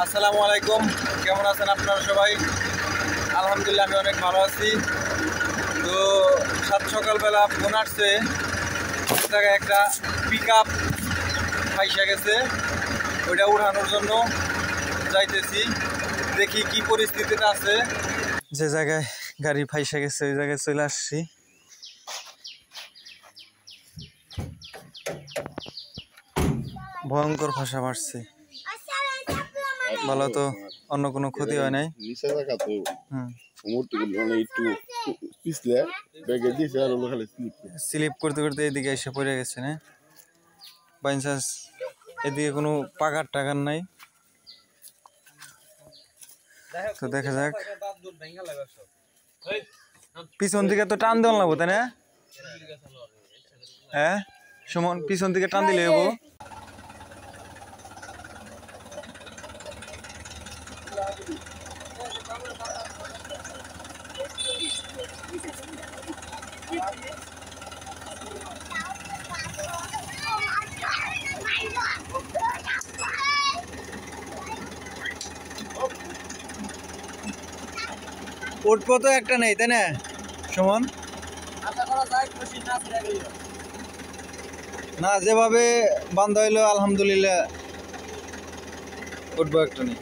আসসালামু আলাইকুম, কেমন আছেন আপনারা সবাই? আলহামদুলিল্লাহ আমি অনেক ভালো আছি। তো সকালবেলা ফোন আসছে, জায়গায় একটা পিক আপ ফাইসা গেছে, ওইটা উঠানোর জন্য যাইতেছি। দেখি কি পরিস্থিতিটা আছে। যে জায়গায় গাড়ি ফাইসা গেছে ওই জায়গায় চলে আসছি। ভয়ঙ্কর ভাষা মারছে, ভালো তো অন্য কোনো ক্ষতি হয় নাই। স্লিপ করতে করতে এদিকে এসে পড়ে গেছে না, বাই চান্স এদিকে কোনো পাকার টাকার নাই। তো দেখা যাক, পিছন দিকে তো টান দেওয়া লাগবো তাই না? হ্যাঁ সুমন, পিছন দিকে টান দিলে হবো। উঠবো তো একটা নেই তাই না সুমন? না, যেভাবে বান্ধা হইলো আলহামদুলিল্লাহ উঠবো একটা নেই।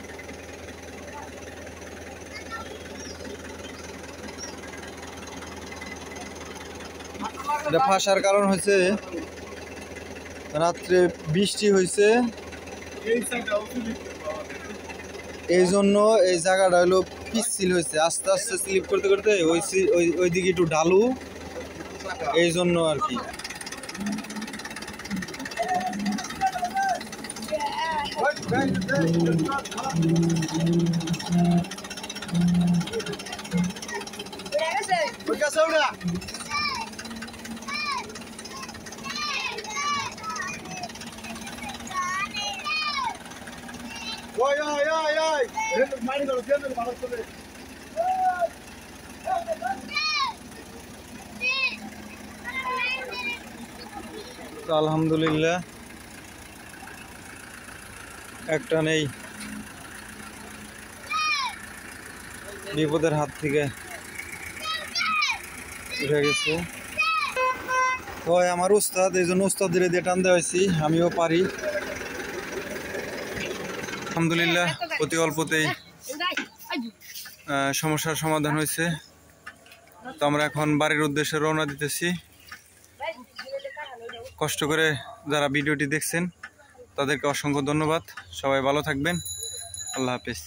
এটা ফাঁসার কারণ হয়েছে রাত্রে বৃষ্টি হয়েছে, এই জন্য এই জায়গাটা হলো পিচ্ছিল হয়েছে, আস্তে আস্তে স্লিপ করতে করতে ওই দিকে একটু ঢালু, এই জন্য আর কি। তো আলহামদুলিল্লাহ একটা নেই, বিপদের হাত থেকে উঠে গেছে। তো আমার উস্তাদ, এই জন্য উস্তাদের দিয়ে টান দেওয়া হয়েছি, আমিও পারি। আলহামদুলিল্লাহ অতি অল্পতেই সমস্যার সমাধান হয়েছে। তো আমরা এখন বাড়ির উদ্দেশ্যে রওনা দিতেছি। কষ্ট করে যারা ভিডিওটি দেখছেন তাদেরকে অসংখ্য ধন্যবাদ। সবাই ভালো থাকবেন, আল্লাহ হাফেজ।